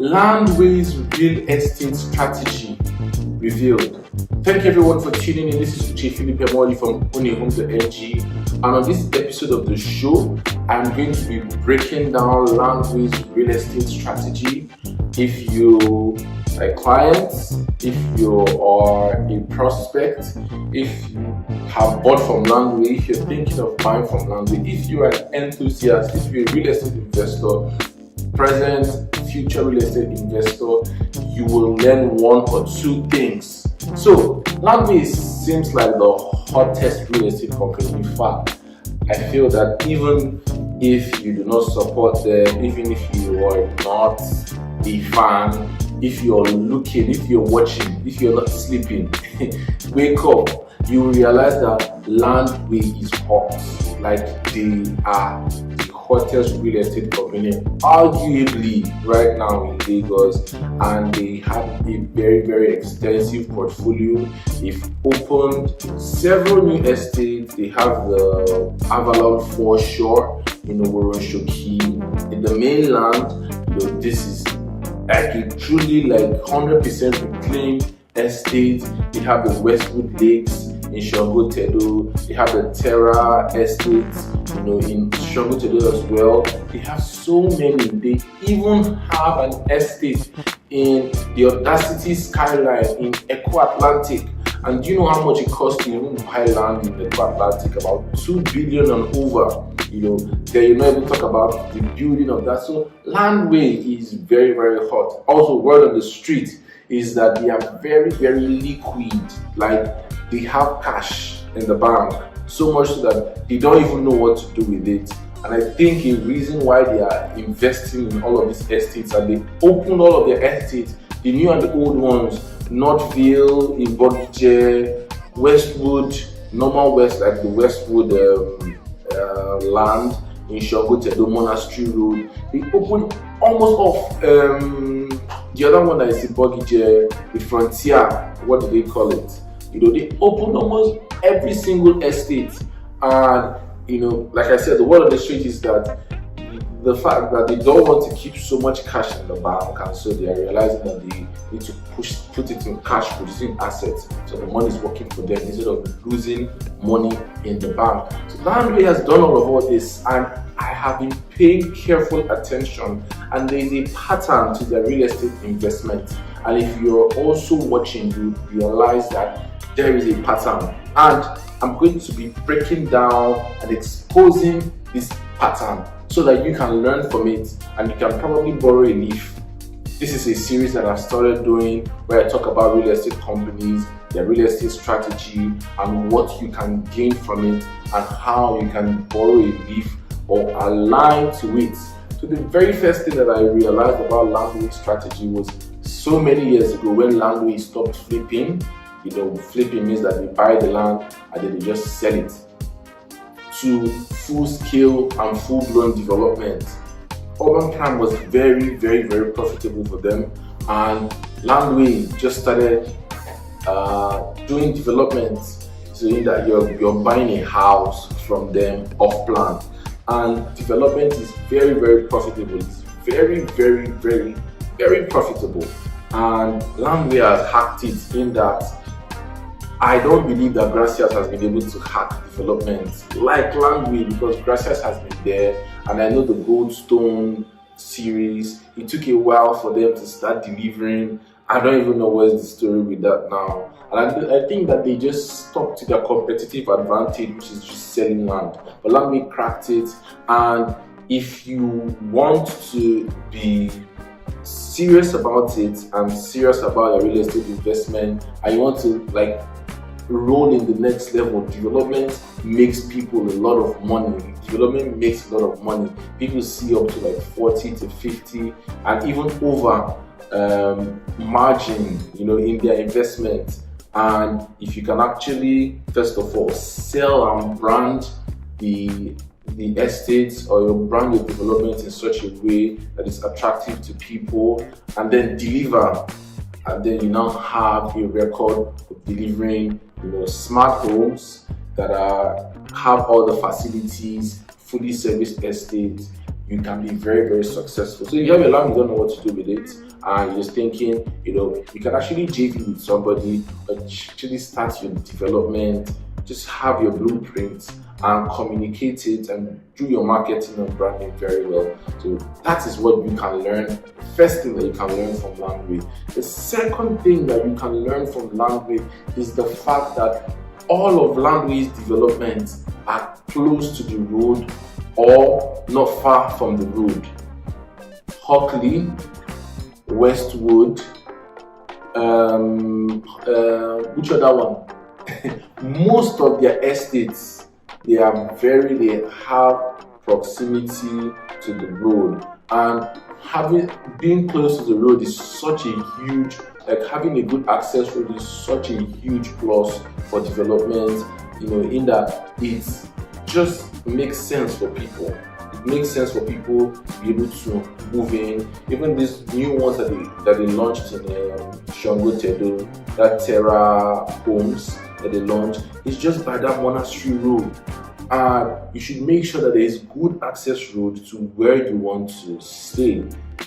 Landwey's real estate strategy revealed. Thank you everyone for tuning in. This is Uche from Ownahome.ng, and on this episode of the show, I'm going to be breaking down Landwey's real estate strategy. If you are a client, if you are a prospect, if you have bought from Landwey, if you're thinking of buying from Landwey, if you are an enthusiast, if you're a real estate investor, present, future real estate investor, you will learn one or two things. So, Landwey seems like the hottest real estate company. In fact, I feel that even if you do not support them, even if you are not a fan, if you're looking, if you're watching, if you're not sleeping, wake up. You will realize that Landwey is hot. Like, they are the hottest real estate company, arguably right now in Lagos, and they have a very, very extensive portfolio. They've opened several new estates. They have the Avalon foreshore in Oworoshoki. In the mainland, this is like a truly 100% reclaimed estate. They have the Westwood Lakes in Shango-Tedo. They have the Terra Estates, in Shango-Tedo as well. They have so many. They even have an estate in the Audacity Skyline in Eco Atlantic. And do you know how much it costs to even buy land in Eco Atlantic? About 2 billion and over. There you're not even talk about the building of that. So Landwey is very, very hot. Also, word on the street is that they are very, very liquid. They have cash in the bank, so much so that they don't even know what to do with it. And I think a reason why they are investing in all of these estates, and they opened all of their estates, the new and the old ones, Northville, in Bogije, Westwood, Normal West, like the Westwood land in Shango-Tedo, Monastery Road. They opened almost off the other one that is in Bogije, the Frontier, what do they call it? They opened almost every single estate. And, like I said, the word on the street is that the fact that they don't want to keep so much cash in the bank, and so they are realizing that they need to put it in cash producing assets, so the money is working for them instead of losing money in the bank. So Landwey has done all this, and I have been paying careful attention, and there is a pattern to their real estate investment. And if you're also watching, you realize that there is a pattern, and I'm going to be breaking down and exposing this pattern so that you can learn from it and you can probably borrow a leaf. This is a series that I've started doing where I talk about real estate companies, their real estate strategy, and what you can gain from it, and how you can borrow a leaf or align to it. So the very first thing that I realized about Landwey's strategy was so many years ago when Landwey stopped flipping. Flipping means that they buy the land and then they just sell it, to full scale and full blown development. Urban Plan was very, very, very profitable for them, and Landwey just started doing development, saying that you're buying a house from them off plan, and development is very, very profitable. It's very, very, very, very profitable, and Landwey has hacked it in that I don't believe that Gracias has been able to hack development like Landwey, because Gracias has been there, and I know the Goldstone series, it took a while for them to start delivering. I don't even know where's the story with that now. And I think that they just stuck to their competitive advantage, which is just selling land. But Landwey cracked it, and if you want to be serious about it and serious about your real estate investment, and you want to roll in the next level, development makes people a lot of money. Development makes a lot of money. People see up to 40 to 50 and even over margin, in their investment. And if you can actually, first of all, sell and brand the estates, or you brand your development in such a way that is attractive to people, and then deliver, and then you now have a record of delivering smart homes that have all the facilities, fully serviced estates, you can be very, very successful. So if you have a land, you don't know what to do with it, and you're just thinking, you can actually JV with somebody, actually start your development, just have your blueprint and communicate it and do your marketing and branding very well. So that is what you can learn. First thing that you can learn from Landwey. The second thing that you can learn from Landwey is the fact that all of Landwey's developments are close to the road or not far from the road. Hockley, Westwood, which other one? Most of their estates, they have proximity to the road, and being close to the road is such a huge, having a good access road is such a huge plus for development, in that it just makes sense for people. It makes sense for people to be able to move in. Even these new ones that they launched in Shango Tedo, that Terra homes that they launched, it's just by that monastery road. And you should make sure that there is good access road to where you want to stay.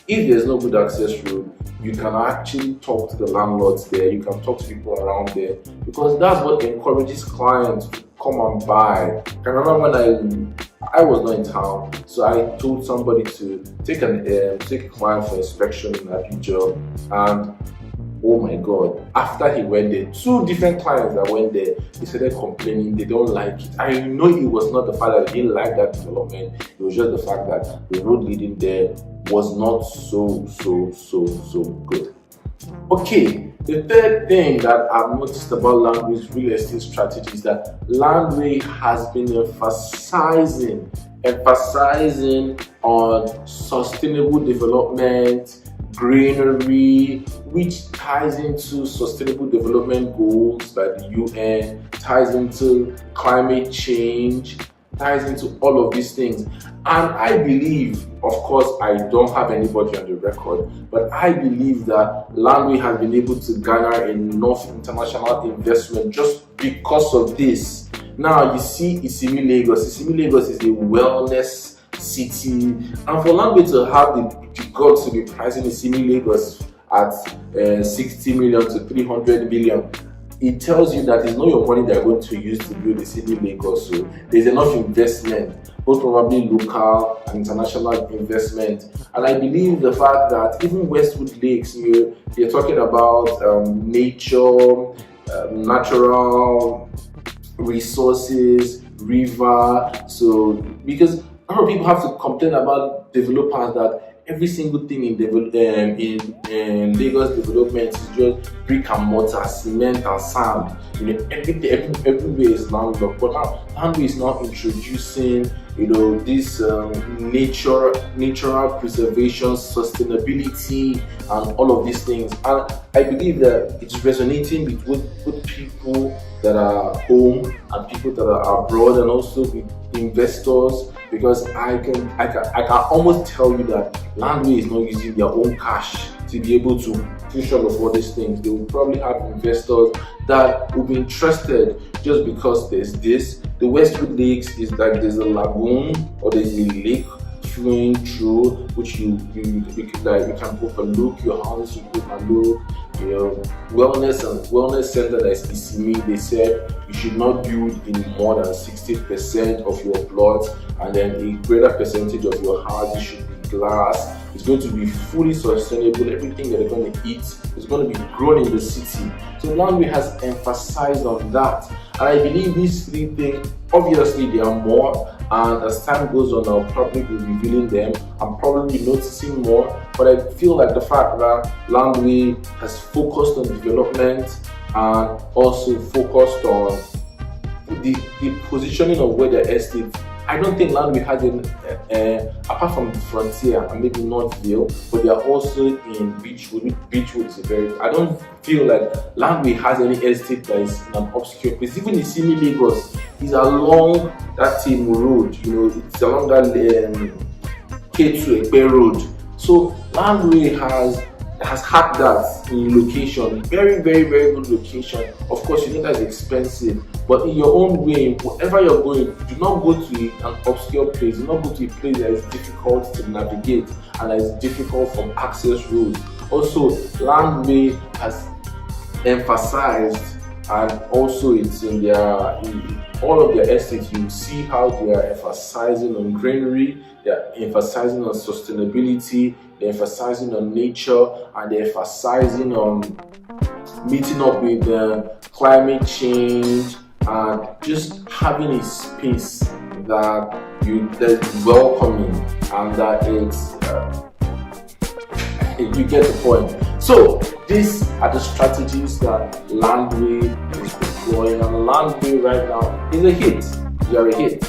If there's no good access road, you can actually talk to the landlords there, you can talk to people around there, because that's what encourages clients to come and buy. I remember when I was not in town, so I told somebody to take a client for inspection in Abuja, and oh my God, after he went there, 2 different clients that went there, they started complaining they don't like it. I know it was not the fact that they didn't like that development, it was just the fact that the road leading there was not so good. Okay, the third thing that I've noticed about Landwey's real estate strategy is that Landwey has been emphasizing on sustainable development, greenery, which ties into sustainable development goals by the UN, ties into climate change, ties into all of these things. And I believe, of course, I don't have anybody on the record, but I believe that Landwey has been able to garner enough international investment just because of this. Now, you see Isimi Lagos. Isimi Lagos is a wellness city, and for Landwey to have the guts to be pricing Isimi Lagos at 60 million to 300 million, it tells you that it's not your money they're going to use to build Isimi Lagos. So there's enough investment, both probably local and international investment. And I believe the fact that even Westwood Lakes, they're talking about nature, natural resources, river. So because a lot of people have to complain about developers that every single thing in Lagos development is just brick and mortar, cement and sand. Everywhere is landlocked. But now Landwey is now introducing, this natural preservation, sustainability, and all of these things. And I believe that it's resonating with people that are home and people that are abroad, and also with investors, because I can almost tell you that Landwey is not using their own cash to be able to push all of these things. They will probably have investors that will be interested just because there's this. The Westwood Lakes is like there's a lagoon or there's a lake flowing through, which you can overlook your house, you can overlook wellness center that is Isimi. They said you should not build in more than 60% of your plots, and then a greater percentage of your house should be glass. It's going to be fully sustainable. Everything that they're going to eat is going to be grown in the city. So Landwey has emphasized on that, and I believe these 3 things, obviously there are more, and as time goes on I'll probably be revealing them. I'm probably noticing more, but I feel like the fact that Landwey has focused on development and also focused on the positioning of where the estate. I don't think Landwey has apart from the Frontier and maybe Northville, but they are also in Beachwood. Beachwood is I don't feel like Landwey has any estate that is in an obscure place. Even the Isimi Lagos is along that same road, it's along that K2 Ekpe road. So Landwey has had that in location, very, very, very good location. Of course, that's expensive, but in your own way, wherever you're going, do not go to an obscure place. Do not go to a place that is difficult to navigate and that is difficult from access roads. Also, Landwey has emphasized, and also it's in all of their estates, you see how they are emphasizing on greenery, they are emphasizing on sustainability, they're emphasizing on nature, and they're emphasizing on meeting up with climate change, and just having a space that is welcoming and that it's you get the point. So these are the strategies that Landwey is deploying, and Landwey right now is a hit. You're a hit.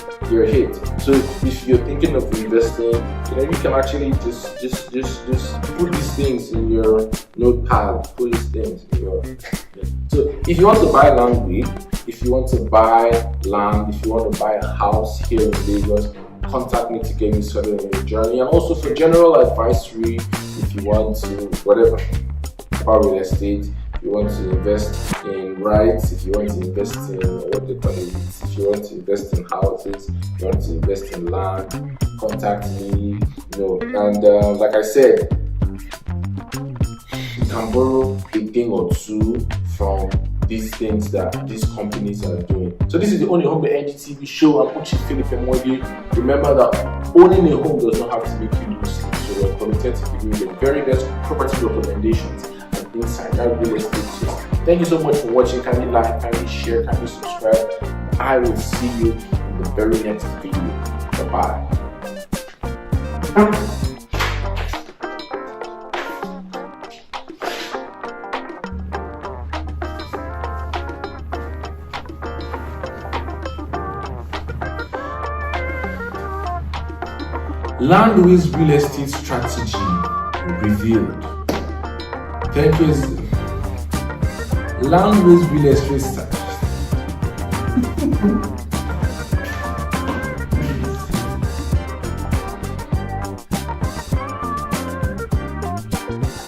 So if you're thinking of investing, you can actually just put these things in your notepad. Put these things in your. So if you want to buy Landwey, if you want to buy land, if you want to buy a house here in Lagos, contact me to get you started on your journey. And also for general advisory, if you want to whatever about real estate, if you want to invest in rights, if you want to invest in what they call it, if you want to invest in houses, if you want to invest in land, contact me. And like I said, you can borrow a thing or two from these things that these companies are doing. So this is the Ownahome.ng TV show. I'm Uche Remember that owning a home does not have to make you lose sleep. So we're committed to giving you the very best property recommendations and insider real estate tips. Thank you so much for watching. Kindly like, kindly share, kindly subscribe. I will see you in the very next video. Bye-bye. Landwey's real estate strategy revealed. Thank you. Landwey's real estate strategy.